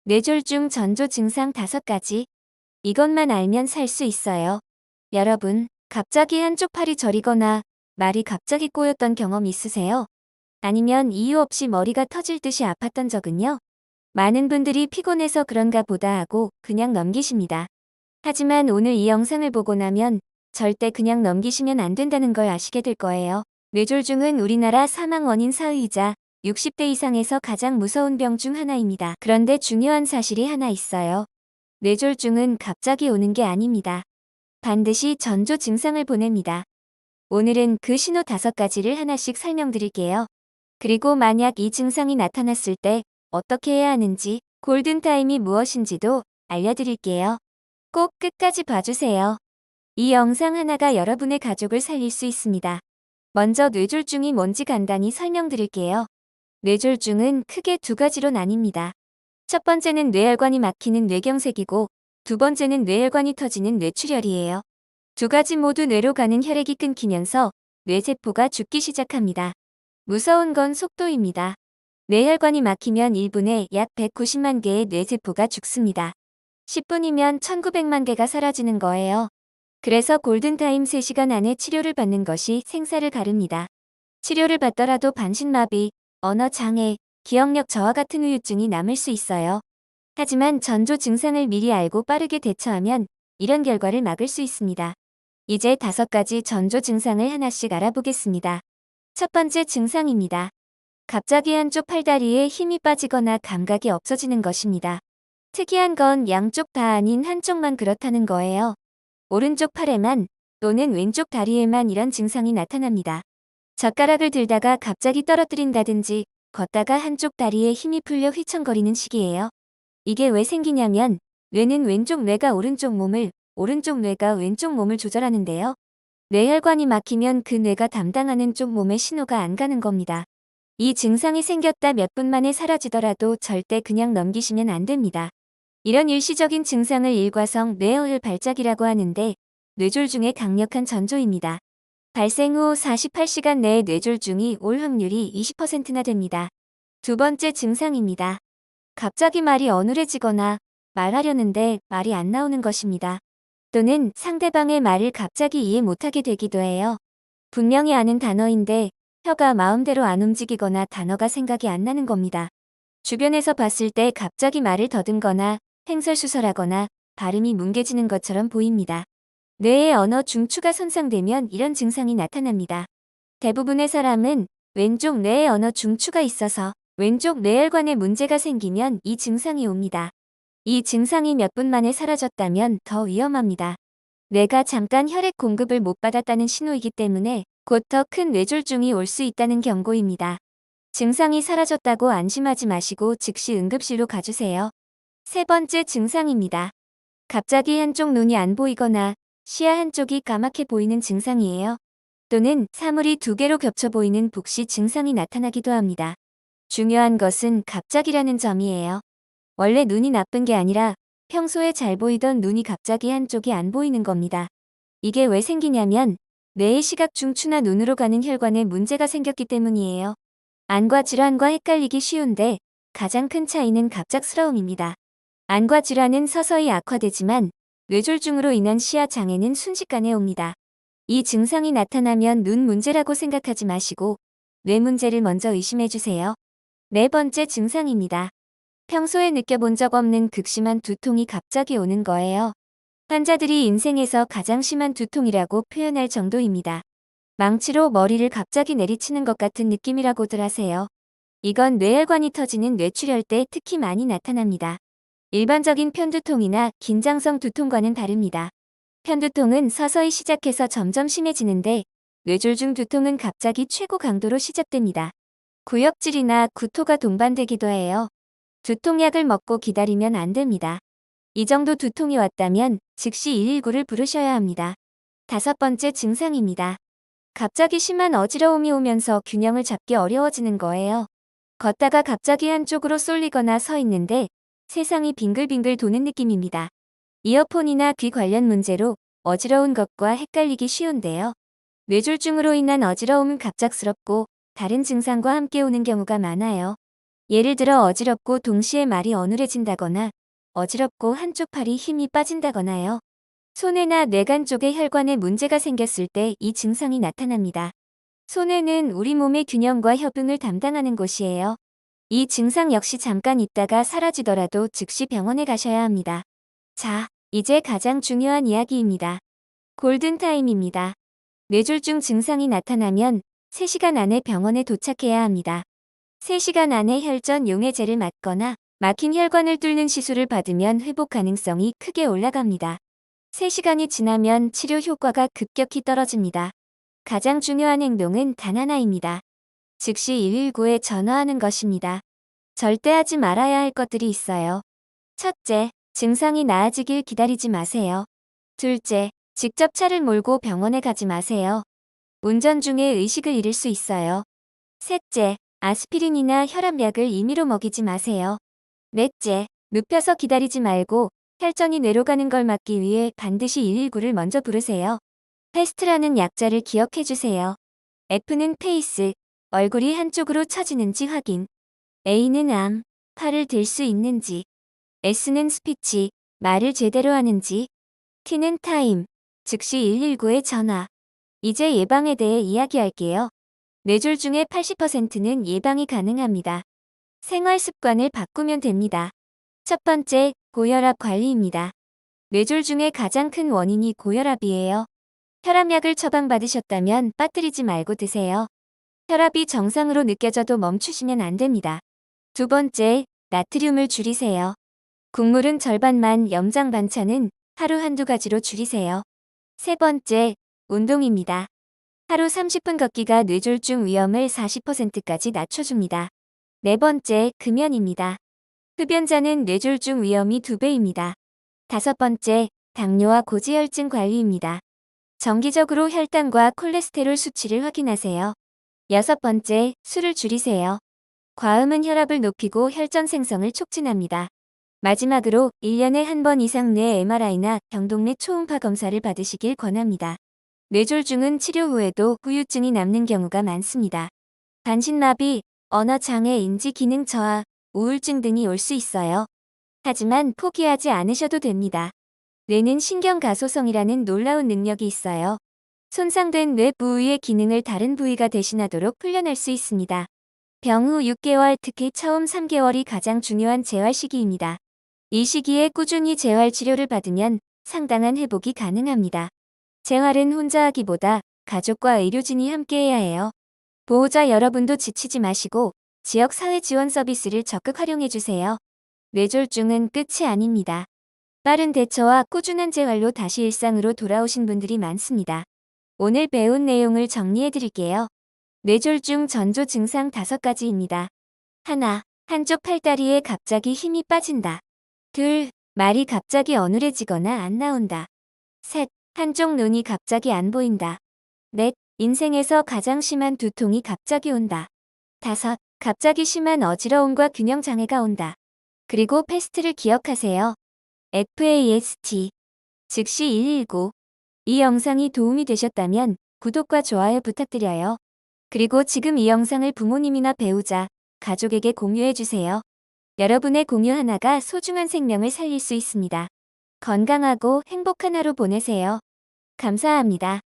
뇌졸중 전조 증상 5가지. 이것만 알면 살 수 있어요. 여러분, 갑자기 한쪽 팔이 저리거나 말이 갑자기 꼬였던 경험 있으세요? 아니면 이유 없이 머리가 터질 듯이 아팠던 적은요? 많은 분들이 피곤해서 그런가 보다 하고 그냥 넘기십니다. 하지만 오늘 이 영상을 보고 나면 절대 그냥 넘기시면 안 된다는 걸 아시게 될 거예요. 뇌졸중은 우리나라 사망 원인 4위이자 60대 이상에서 가장 무서운 병 중 하나입니다. 그런데 중요한 사실이 하나 있어요. 뇌졸중은 갑자기 오는 게 아닙니다. 반드시 전조 증상을 보냅니다. 오늘은 그 신호 5가지를 하나씩 설명드릴게요. 그리고 만약 이 증상이 나타났을 때 어떻게 해야 하는지, 골든타임이 무엇인지도 알려드릴게요. 꼭 끝까지 봐주세요. 이 영상 하나가 여러분의 가족을 살릴 수 있습니다. 먼저 뇌졸중이 뭔지 간단히 설명드릴게요. 뇌졸중은 크게 2가지로 나뉩니다. 첫 번째는 뇌혈관이 막히는 뇌경색이고, 두 번째는 뇌혈관이 터지는 뇌출혈이에요. 2가지 모두 뇌로 가는 혈액이 끊기면서 뇌세포가 죽기 시작합니다. 무서운 건 속도입니다. 뇌혈관이 막히면 1분에 약 190만 개의 뇌세포가 죽습니다. 10분이면 1900만 개가 사라지는 거예요. 그래서 골든타임 3시간 안에 치료를 받는 것이 생사를 가릅니다. 치료를 받더라도 반신마비, 언어장애, 기억력 저하 같은 후유증이 남을 수 있어요. 하지만 전조 증상을 미리 알고 빠르게 대처하면 이런 결과를 막을 수 있습니다. 이제 5가지 전조 증상을 하나씩 알아보겠습니다. 첫 번째 증상입니다. 갑자기 한쪽 팔다리에 힘이 빠지거나 감각이 없어지는 것입니다. 특이한 건 양쪽 다 아닌 한쪽만 그렇다는 거예요. 오른쪽 팔에만 또는 왼쪽 다리에만 이런 증상이 나타납니다. 젓가락을 들다가 갑자기 떨어뜨린다든지 걷다가 한쪽 다리에 힘이 풀려 휘청거리는 식이에요. 이게 왜 생기냐면 뇌는 왼쪽 뇌가 오른쪽 몸을, 오른쪽 뇌가 왼쪽 몸을 조절하는데요. 뇌혈관이 막히면 그 뇌가 담당하는 쪽 몸에 신호가 안 가는 겁니다. 이 증상이 생겼다 몇 분 만에 사라지더라도 절대 그냥 넘기시면 안 됩니다. 이런 일시적인 증상을 일과성 뇌어혈 발작이라고 하는데 뇌졸중의 강력한 전조입니다. 발생 후 48시간 내에 뇌졸중이 올 확률이 20%나 됩니다. 두 번째 증상입니다. 갑자기 말이 어눌해지거나 말하려는데 말이 안 나오는 것입니다. 또는 상대방의 말을 갑자기 이해 못하게 되기도 해요. 분명히 아는 단어인데 혀가 마음대로 안 움직이거나 단어가 생각이 안 나는 겁니다. 주변에서 봤을 때 갑자기 말을 더듬거나 횡설수설하거나 발음이 뭉개지는 것처럼 보입니다. 뇌의 언어 중추가 손상되면 이런 증상이 나타납니다. 대부분의 사람은 왼쪽 뇌의 언어 중추가 있어서 왼쪽 뇌혈관에 문제가 생기면 이 증상이 옵니다. 이 증상이 몇 분 만에 사라졌다면 더 위험합니다. 뇌가 잠깐 혈액 공급을 못 받았다는 신호이기 때문에 곧 더 큰 뇌졸중이 올 수 있다는 경고입니다. 증상이 사라졌다고 안심하지 마시고 즉시 응급실로 가주세요. 세 번째 증상입니다. 갑자기 한쪽 눈이 안 보이거나 시야 한쪽이 까맣게 보이는 증상이에요. 또는 사물이 2개로 겹쳐 보이는 복시 증상이 나타나기도 합니다. 중요한 것은 갑자기라는 점이에요. 원래 눈이 나쁜 게 아니라 평소에 잘 보이던 눈이 갑자기 한쪽이 안 보이는 겁니다. 이게 왜 생기냐면 뇌의 시각 중추나 눈으로 가는 혈관에 문제가 생겼기 때문이에요. 안과 질환과 헷갈리기 쉬운데 가장 큰 차이는 갑작스러움입니다. 안과 질환은 서서히 악화되지만 뇌졸중으로 인한 시야 장애는 순식간에 옵니다. 이 증상이 나타나면 눈 문제라고 생각하지 마시고 뇌 문제를 먼저 의심해주세요. 네 번째 증상입니다. 평소에 느껴본 적 없는 극심한 두통이 갑자기 오는 거예요. 환자들이 인생에서 가장 심한 두통이라고 표현할 정도입니다. 망치로 머리를 갑자기 내리치는 것 같은 느낌이라고들 하세요. 이건 뇌혈관이 터지는 뇌출혈 때 특히 많이 나타납니다. 일반적인 편두통이나 긴장성 두통과는 다릅니다. 편두통은 서서히 시작해서 점점 심해지는데 뇌졸중 두통은 갑자기 최고 강도로 시작됩니다. 구역질이나 구토가 동반되기도 해요. 두통약을 먹고 기다리면 안 됩니다. 이 정도 두통이 왔다면 즉시 119를 부르셔야 합니다. 5번째 증상입니다. 갑자기 심한 어지러움이 오면서 균형을 잡기 어려워지는 거예요. 걷다가 갑자기 한쪽으로 쏠리거나 서 있는데 세상이 빙글빙글 도는 느낌입니다. 이어폰이나 귀 관련 문제로 어지러운 것과 헷갈리기 쉬운데요. 뇌졸중으로 인한 어지러움은 갑작스럽고 다른 증상과 함께 오는 경우가 많아요. 예를 들어 어지럽고 동시에 말이 어눌해진다거나 어지럽고 한쪽 팔이 힘이 빠진다거나요. 손해나 뇌간 쪽에 혈관에 문제가 생겼을 때 이 증상이 나타납니다. 손해는 우리 몸의 균형과 협응을 담당하는 곳이에요. 이 증상 역시 잠깐 있다가 사라지더라도 즉시 병원에 가셔야 합니다. 자, 이제 가장 중요한 이야기입니다. 골든타임입니다. 뇌졸중 증상이 나타나면 3시간 안에 병원에 도착해야 합니다. 3시간 안에 혈전 용해제를 맞거나 막힌 혈관을 뚫는 시술을 받으면 회복 가능성이 크게 올라갑니다. 3시간이 지나면 치료 효과가 급격히 떨어집니다. 가장 중요한 행동은 단 하나입니다. 즉시 119에 전화하는 것입니다. 절대 하지 말아야 할 것들이 있어요. 첫째, 증상이 나아지길 기다리지 마세요. 둘째, 직접 차를 몰고 병원에 가지 마세요. 운전 중에 의식을 잃을 수 있어요. 셋째, 아스피린이나 혈압약을 임의로 먹이지 마세요. 넷째, 눕혀서 기다리지 말고 혈전이 뇌로 가는 걸 막기 위해 반드시 119를 먼저 부르세요. 패스트라는 약자를 기억해 주세요. F는 페이스, 얼굴이 한쪽으로 처지는지 확인. A는 암, 팔을 들 수 있는지. S는 스피치, 말을 제대로 하는지. T는 타임, 즉시 119에 전화. 이제 예방에 대해 이야기할게요. 뇌졸중의 80%는 예방이 가능합니다. 생활 습관을 바꾸면 됩니다. 첫 번째, 고혈압 관리입니다. 뇌졸중의 가장 큰 원인이 고혈압이에요. 혈압약을 처방받으셨다면 빠뜨리지 말고 드세요. 혈압이 정상으로 느껴져도 멈추시면 안 됩니다. 두 번째, 나트륨을 줄이세요. 국물은 절반만, 염장 반찬은 하루 한두 가지로 줄이세요. 세 번째, 운동입니다. 하루 30분 걷기가 뇌졸중 위험을 40%까지 낮춰줍니다. 네 번째, 금연입니다. 흡연자는 뇌졸중 위험이 2배입니다. 다섯 번째, 당뇨와 고지혈증 관리입니다. 정기적으로 혈당과 콜레스테롤 수치를 확인하세요. 여섯 번째, 술을 줄이세요. 과음은 혈압을 높이고 혈전 생성을 촉진합니다. 마지막으로 1년에 한 번 이상 뇌 MRI나 경동내 초음파 검사를 받으시길 권합니다. 뇌졸중은 치료 후에도 후유증이 남는 경우가 많습니다. 반신마비, 언어장애, 인지기능 저하, 우울증 등이 올 수 있어요. 하지만 포기하지 않으셔도 됩니다. 뇌는 신경가소성이라는 놀라운 능력이 있어요. 손상된 뇌 부위의 기능을 다른 부위가 대신하도록 훈련할 수 있습니다. 병 후 6개월, 특히 처음 3개월이 가장 중요한 재활 시기입니다. 이 시기에 꾸준히 재활 치료를 받으면 상당한 회복이 가능합니다. 재활은 혼자 하기보다 가족과 의료진이 함께해야 해요. 보호자 여러분도 지치지 마시고 지역 사회 지원 서비스를 적극 활용해주세요. 뇌졸중은 끝이 아닙니다. 빠른 대처와 꾸준한 재활로 다시 일상으로 돌아오신 분들이 많습니다. 오늘 배운 내용을 정리해드릴게요. 뇌졸중 전조 증상 5가지입니다. 하나, 한쪽 팔다리에 갑자기 힘이 빠진다. 둘, 말이 갑자기 어눌해지거나 안 나온다. 셋, 한쪽 눈이 갑자기 안 보인다. 넷, 인생에서 가장 심한 두통이 갑자기 온다. 다섯, 갑자기 심한 어지러움과 균형 장애가 온다. 그리고 패스트를 기억하세요. FAST. 즉시 119. 이 영상이 도움이 되셨다면 구독과 좋아요 부탁드려요. 그리고 지금 이 영상을 부모님이나 배우자, 가족에게 공유해주세요. 여러분의 공유 하나가 소중한 생명을 살릴 수 있습니다. 건강하고 행복한 하루 보내세요. 감사합니다.